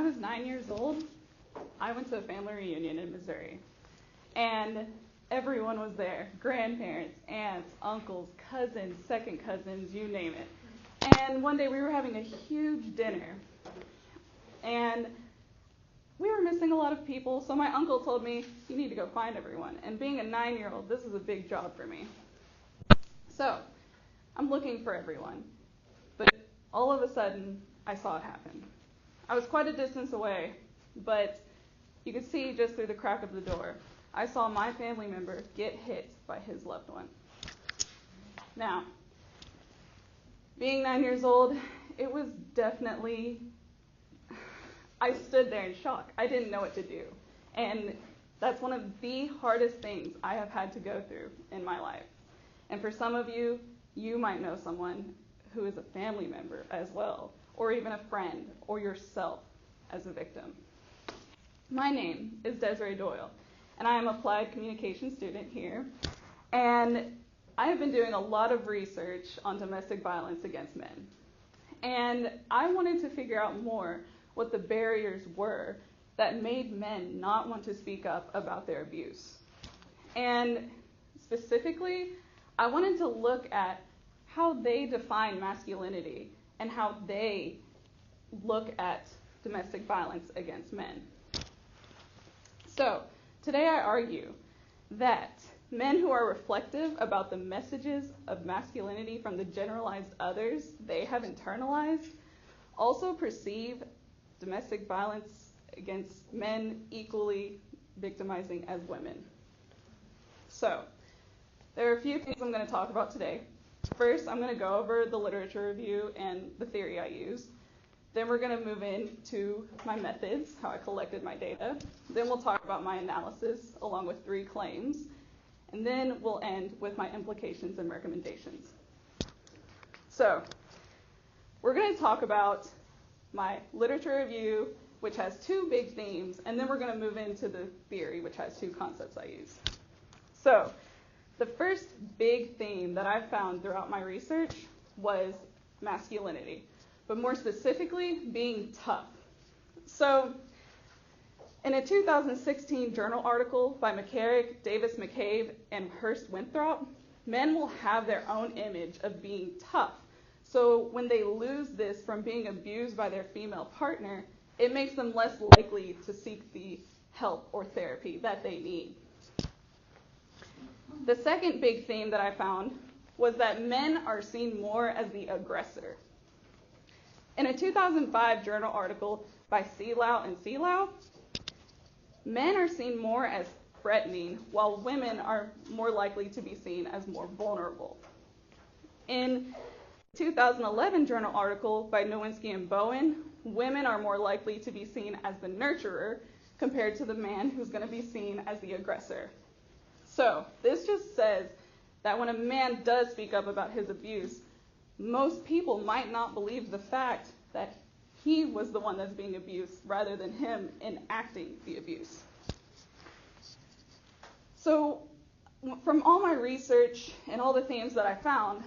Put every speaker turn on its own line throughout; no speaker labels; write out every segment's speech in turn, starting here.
was 9 years old, I went to a family reunion in Missouri. And everyone was there. Grandparents, aunts, uncles, cousins, second cousins, you name it. And one day we were having a huge dinner. And we were missing a lot of people, so my uncle told me, you need to go find everyone. And being a 9-year-old, this is a big job for me. So, I'm looking for everyone. But all of a sudden, I saw it happen. I was quite a distance away, but you could see just through the crack of the door, I saw my family member get hit by his loved one. Now, being 9 years old, it was definitely, I stood there in shock. I didn't know what to do. And that's one of the hardest things I have had to go through in my life. And for some of you, you might know someone who is a family member as well, or even a friend, or yourself as a victim. My name is Desiree Doyle, and I am an applied communication student here. And I have been doing a lot of research on domestic violence against men. And I wanted to figure out more what the barriers were that made men not want to speak up about their abuse. And specifically, I wanted to look at how they define masculinity and how they look at domestic violence against men. So, today I argue that men who are reflective about the messages of masculinity from the generalized others they have internalized also perceive domestic violence against men equally victimizing as women. So, there are a few things I'm going to talk about today. First, I'm going to go over the literature review and the theory I use. Then we're going to move into my methods, how I collected my data. Then we'll talk about my analysis along with 3 claims. And then we'll end with my implications and recommendations. So, we're going to talk about my literature review, which has 2 big themes, and then we're going to move into the theory, which has 2 concepts I use. So, the first big theme that I found throughout my research was masculinity, but more specifically, being tough. So, in a 2016 journal article by McCarrick, Davis McCabe, and Hurst Winthrop, men will have their own image of being tough. So when they lose this from being abused by their female partner, it makes them less likely to seek the help or therapy that they need. The second big theme that I found was that men are seen more as the aggressor. In a 2005 journal article by Seelau and Seelau, men are seen more as threatening, while women are more likely to be seen as more vulnerable. In a 2011 journal article by Nowinski and Bowen, women are more likely to be seen as the nurturer compared to the man who's going to be seen as the aggressor. So, this just says that when a man does speak up about his abuse, most people might not believe the fact that he was the one that's being abused rather than him enacting the abuse. So, from all my research and all the themes that I found,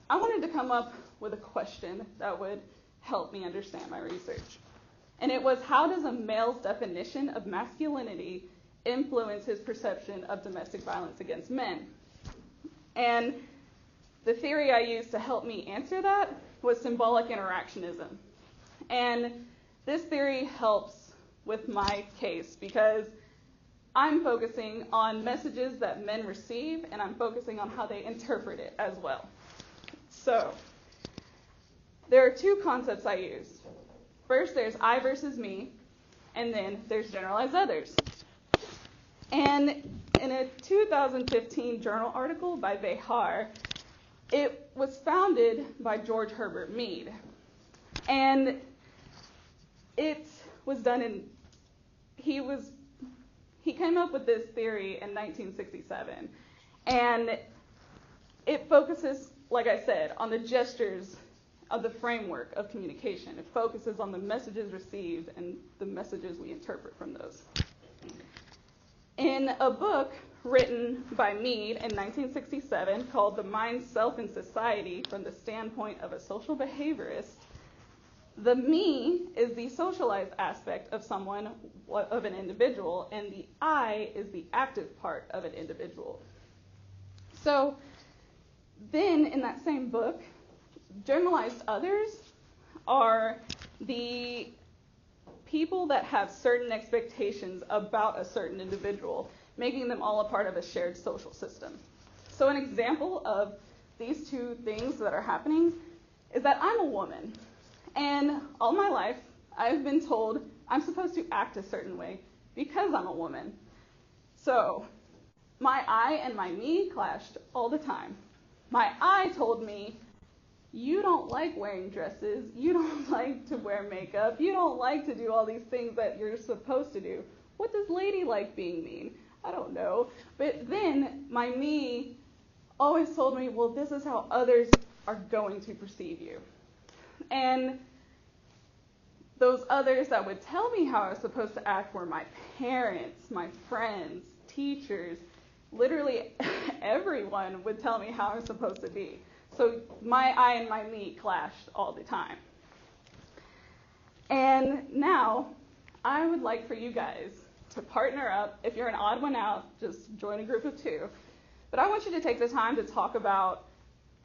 I wanted to come up with a question that would help me understand my research. And it was, how does a male's definition of masculinity influence his perception of domestic violence against men? And the theory I used to help me answer that was symbolic interactionism. And this theory helps with my case because I'm focusing on messages that men receive, and I'm focusing on how they interpret it as well. So, there are 2 concepts I use. First, there's I versus me, and then there's generalized others. And in a 2015 journal article by Behar, it was founded by George Herbert Mead. And it was done he came up with this theory in 1967. And it focuses, like I said, on the gestures of the framework of communication. It focuses on the messages received and the messages we interpret from those. In a book written by Mead in 1967 called The Mind, Self, and Society from the Standpoint of a Social Behaviorist, The me is the socialized aspect of someone, of an individual, and the I is the active part of an individual. So then in that same book, generalized others are the people that have certain expectations about a certain individual, making them all a part of a shared social system. So an example of these two things that are happening is that I'm a woman. And all my life, I've been told I'm supposed to act a certain way because I'm a woman. So my I and my me clashed all the time. My I told me, you don't like wearing dresses, you don't like to wear makeup, you don't like to do all these things that you're supposed to do. What does ladylike being mean? I don't know. But then my me always told me, well, this is how others are going to perceive you. And those others that would tell me how I was supposed to act were my parents, my friends, teachers. Literally everyone would tell me how I was supposed to be. So my I and my me clashed all the time. And now I would like for you guys to partner up. If you're an odd one out, just join a group of two. But I want you to take the time to talk about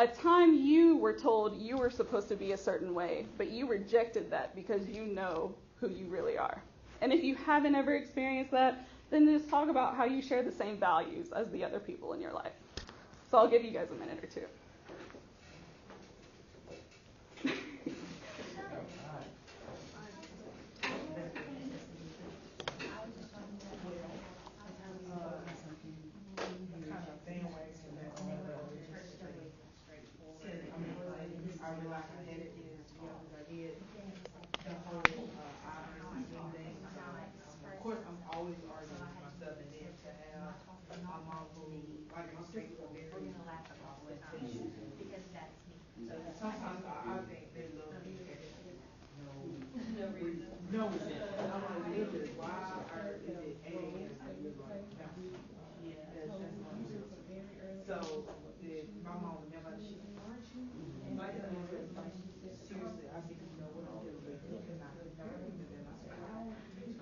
a time you were told you were supposed to be a certain way, but you rejected that because you know who you really are. And if you haven't ever experienced that, then just talk about how you share the same values as the other people in your life. So I'll give you guys a minute or two.
I realized I had it as young as I did. The whole thing. Of course, I'm always arguing with myself, and then to have my mom who, like my parents were very sensitive. So sometimes I think they love me at no reason. No reason. And I'm like, is it why or is it 8 a.m. and you're like, that's one of those. So my mom would never, she's like, aren't you? Like, seriously, I said, you know what I'm dealing with. You cannot compare me to them. I said, I don't want to be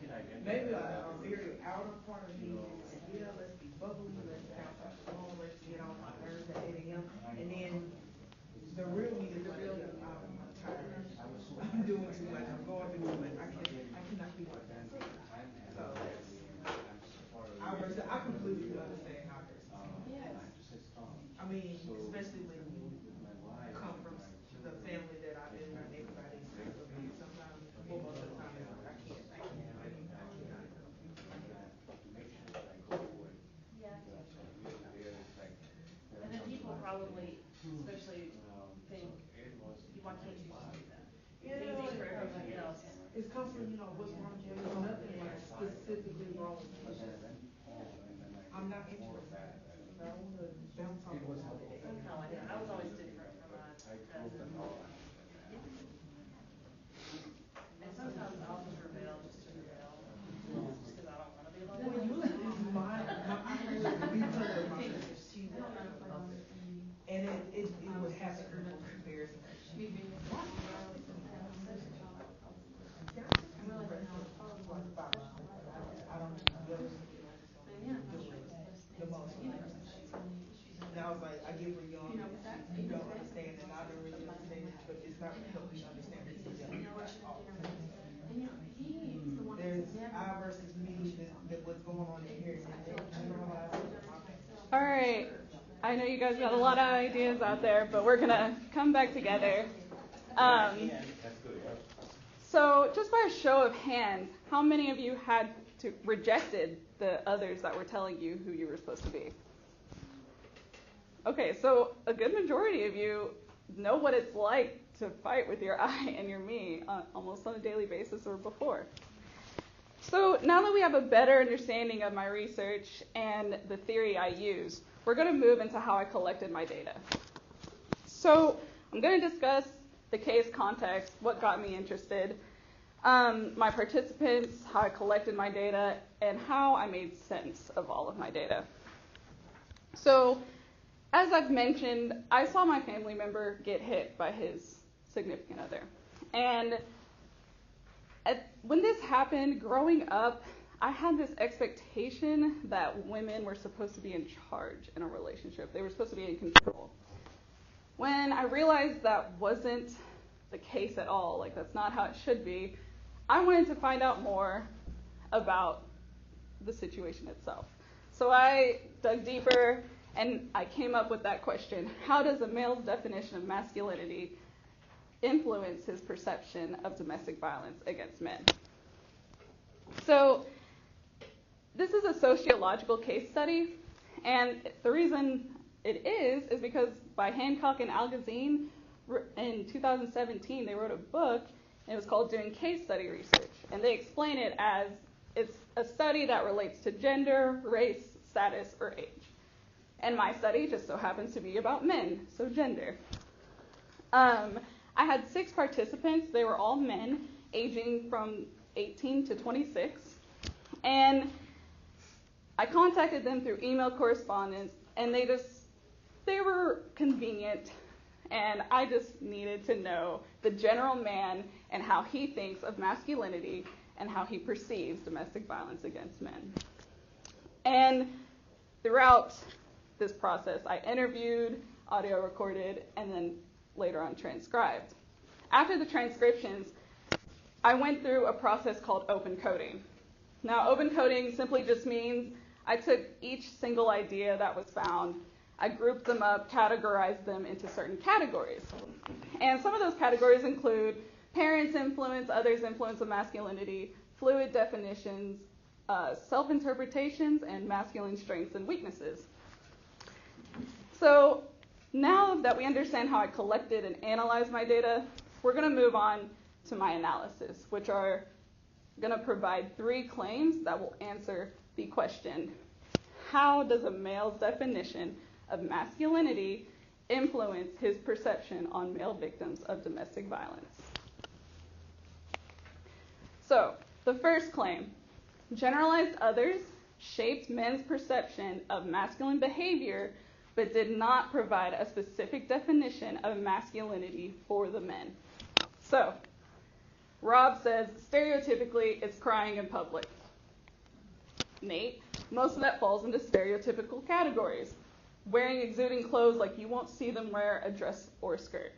like, maybe a very outer part of me is like, yeah, let's be bubbly, let's count our phone, let's get on my nerves at 8 a.m. And then the real me is like, I'm tired. I'm doing too much. I'm going through too much. I cannot be like that. So I completely understand how versus. I mean, especially when you come from the family that I do, and everybody's super big. Sometimes, well, most of the time, it's like I cannot.
And then people probably, especially, think, why can't you just do that? It's easy for everybody else.
It's constantly, what's wrong with you? There's nothing like specifically wrong with me. It's just, I'm not interested. I want to bounce off the wall.
That's how I did. I was always different from my cousins. And sometimes I'll just rebel just to rebel. Just because I don't want to be alone.
Well, usually it's my because of my sister. She would and it would happen for comparison. I don't deal with the most. And I was like, I get where you don't understand, and I don't really understand it, but it's not going to help me understand it. There's I versus me, that what's going on in here,
All right. I know you guys got a lot of ideas out there, but we're going to come back together. So just by a show of hands, how many of you had rejected the others that were telling you who you were supposed to be? Okay, so a good majority of you know what it's like to fight with your I and your me almost on a daily basis or before. So now that we have a better understanding of my research and the theory I use, we're going to move into how I collected my data. So I'm going to discuss the case context, what got me interested, my participants, how I collected my data, and how I made sense of all of my data. So as I've mentioned, I saw my family member get hit by his significant other. And when this happened, growing up, I had this expectation that women were supposed to be in charge in a relationship. They were supposed to be in control. When I realized that wasn't the case at all, like that's not how it should be, I wanted to find out more about the situation itself. So I dug deeper and I came up with that question: how does a male's definition of masculinity influence his perception of domestic violence against men? So this is a sociological case study, and the reason it is because by Hancock and Algazine in 2017, they wrote a book, and it was called Doing Case Study Research, and they explain it as it's a study that relates to gender, race, status, or age. And my study just so happens to be about men, so gender. I had 6 participants. They were all men, aging from 18 to 26. And I contacted them through email correspondence, and they were convenient, and I just needed to know the general man and how he thinks of masculinity and how he perceives domestic violence against men. And throughout this process, I interviewed, audio recorded, and then later on transcribed. After the transcriptions, I went through a process called open coding. Now, open coding simply just means I took each single idea that was found, I grouped them up, categorized them into certain categories. And some of those categories include parents' influence, others' influence of masculinity, fluid definitions, self-interpretations, and masculine strengths and weaknesses. So now that we understand how I collected and analyzed my data, we're going to move on to my analysis, which are going to provide 3 claims that will answer the question: how does a male's definition of masculinity influence his perception on male victims of domestic violence? So, the first claim: generalized others shaped men's perception of masculine behavior, but did not provide a specific definition of masculinity for the men. So, Rob says, stereotypically, it's crying in public. Nate, most of that falls into stereotypical categories. Wearing exuding clothes like you won't see them wear a dress or a skirt.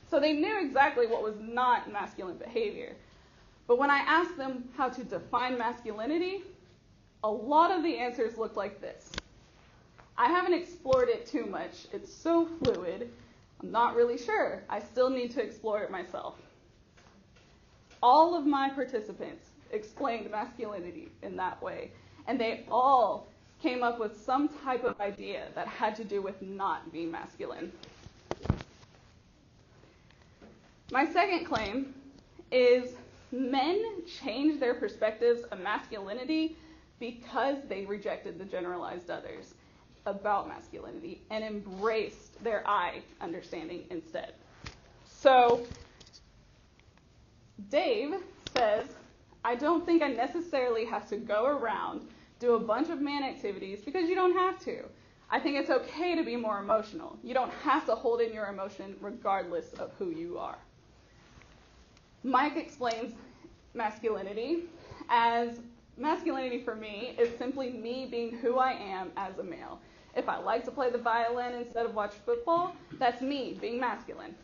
So they knew exactly what was not masculine behavior. But when I asked them how to define masculinity, a lot of the answers looked like this. I haven't explored it too much. It's so fluid. I'm not really sure. I still need to explore it myself. All of my participants explained masculinity in that way, and they all came up with some type of idea that had to do with not being masculine. My second claim is men changed their perspectives of masculinity because they rejected the generalized others about masculinity and embraced their I understanding instead. So Dave says, I don't think I necessarily have to go around, do a bunch of man activities, because you don't have to. I think it's okay to be more emotional. You don't have to hold in your emotion regardless of who you are. Mike explains masculinity as masculinity for me is simply me being who I am as a male. If I like to play the violin instead of watch football, that's me being masculine.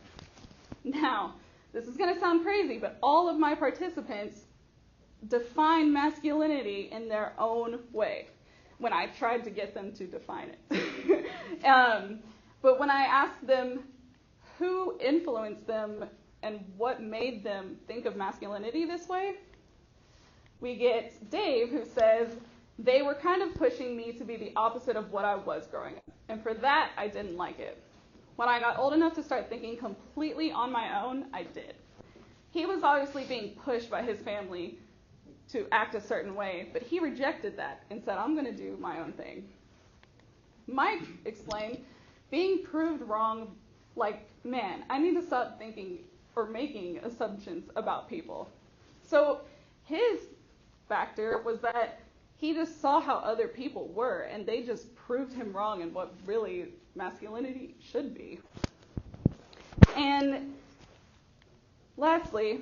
Now, this is going to sound crazy, but all of my participants define masculinity in their own way when I tried to get them to define it. But when I asked them who influenced them and what made them think of masculinity this way, we get Dave, who says, they were kind of pushing me to be the opposite of what I was growing up. And for that, I didn't like it. When I got old enough to start thinking completely on my own, I did. He was obviously being pushed by his family to act a certain way, but he rejected that and said, I'm going to do my own thing. Mike explained, being proved wrong, like, man, I need to stop thinking or making assumptions about people. So his factor was that he just saw how other people were, and they just proved him wrong in what really masculinity should be. And Lastly,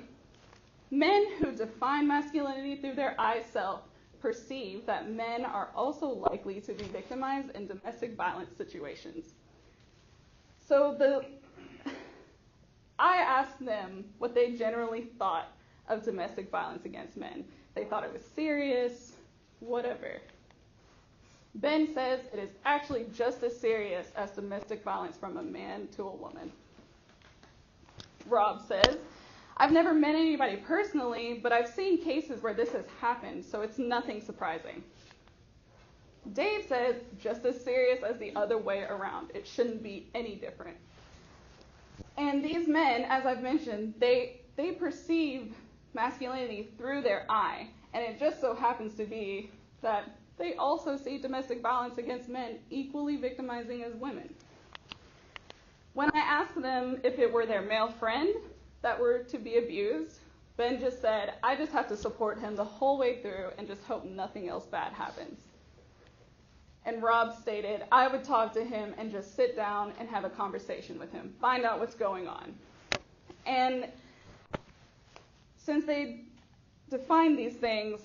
men who define masculinity through their I self perceive that men are also likely to be victimized in domestic violence situations. So I asked them what they generally thought of domestic violence against men. They thought it was serious, whatever. Ben says it is actually just as serious as domestic violence from a man to a woman. Rob says, I've never met anybody personally, but I've seen cases where this has happened, so it's nothing surprising. Dave says just as serious as the other way around. It shouldn't be any different. And these men, as I've mentioned, they perceive masculinity through their I, and it just so happens to be that they also see domestic violence against men equally victimizing as women. When I asked them if it were their male friend that were to be abused, Ben just said, I just have to support him the whole way through and just hope nothing else bad happens. And Rob stated, I would talk to him and just sit down and have a conversation with him, find out what's going on. And since they define these things,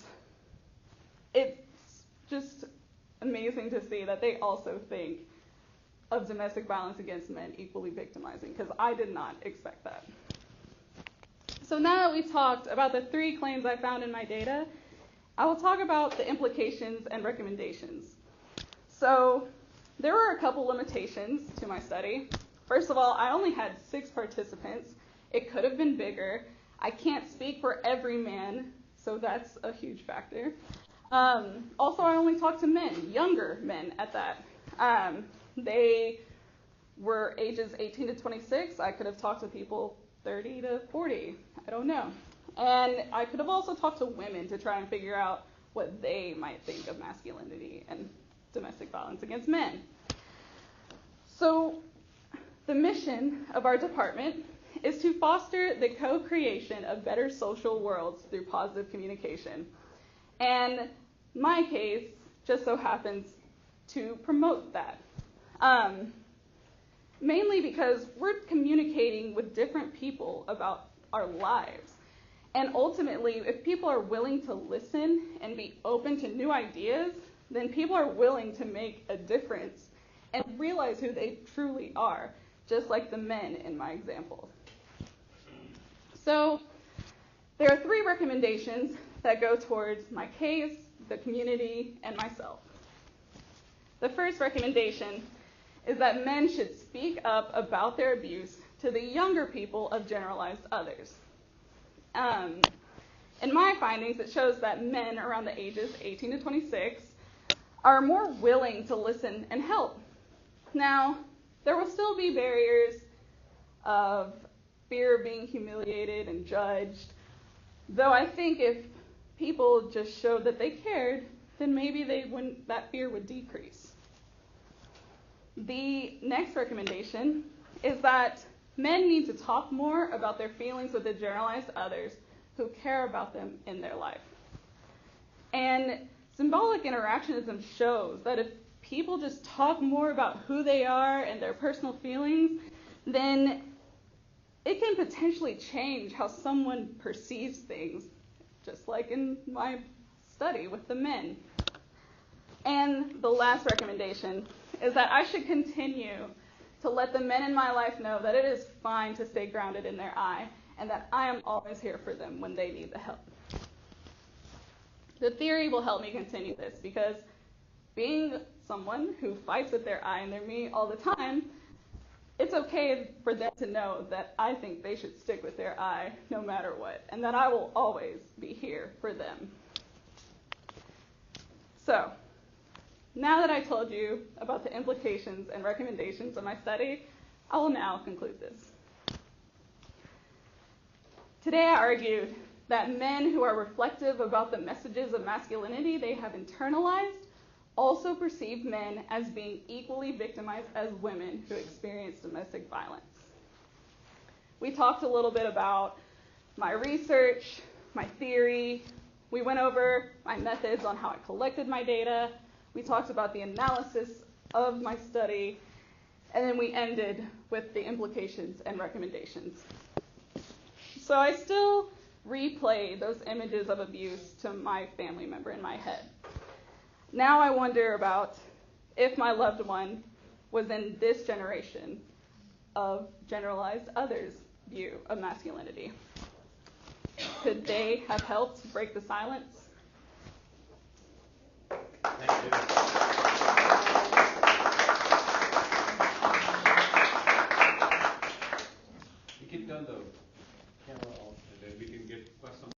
it's just amazing to see that they also think of domestic violence against men equally victimizing, because I did not expect that. So now that we've talked about the 3 claims I found in my data, I will talk about the implications and recommendations. So there were a couple limitations to my study. First of all, I only had 6 participants. It could have been bigger. I can't speak for every man, so that's a huge factor. Also, I only talked to men, younger men at that. They were ages 18 to 26. I could have talked to people 30 to 40. I don't know. And I could have also talked to women to try and figure out what they might think of masculinity and domestic violence against men. So the mission of our department is to foster the co-creation of better social worlds through positive communication. And my case just so happens to promote that. Mainly because we're communicating with different people about our lives. And ultimately, if people are willing to listen and be open to new ideas, then people are willing to make a difference and realize who they truly are, just like the men in my examples. So there are 3 recommendations that go towards my case, the community, and myself. The first recommendation is that men should speak up about their abuse to the younger people of generalized others. In my findings, it shows that men around the ages 18 to 26 are more willing to listen and help. Now, there will still be barriers of fear of being humiliated and judged, though I think if people just showed that they cared, then maybe that fear would decrease. The next recommendation is that men need to talk more about their feelings with the generalized others who care about them in their life. And symbolic interactionism shows that if people just talk more about who they are and their personal feelings, then it can potentially change how someone perceives things, just like in my study with the men. And the last recommendation is that I should continue to let the men in my life know that it is fine to stay grounded in their I, and that I am always here for them when they need the help. The theory will help me continue this, because being someone who fights with their I and their me all the time, it's okay for them to know that I think they should stick with their I no matter what, and that I will always be here for them. So, now that I told you about the implications and recommendations of my study, I will now conclude this. Today I argued that men who are reflective about the messages of masculinity they have internalized also perceive men as being equally victimized as women who experience domestic violence. We talked a little bit about my research, my theory. We went over my methods on how I collected my data. We talked about the analysis of my study, and then we ended with the implications and recommendations. So I still replay those images of abuse to my family member in my head. Now I wonder about if my loved one was in this generation of generalized others' view of masculinity. Could they have helped break the silence?
Thank you.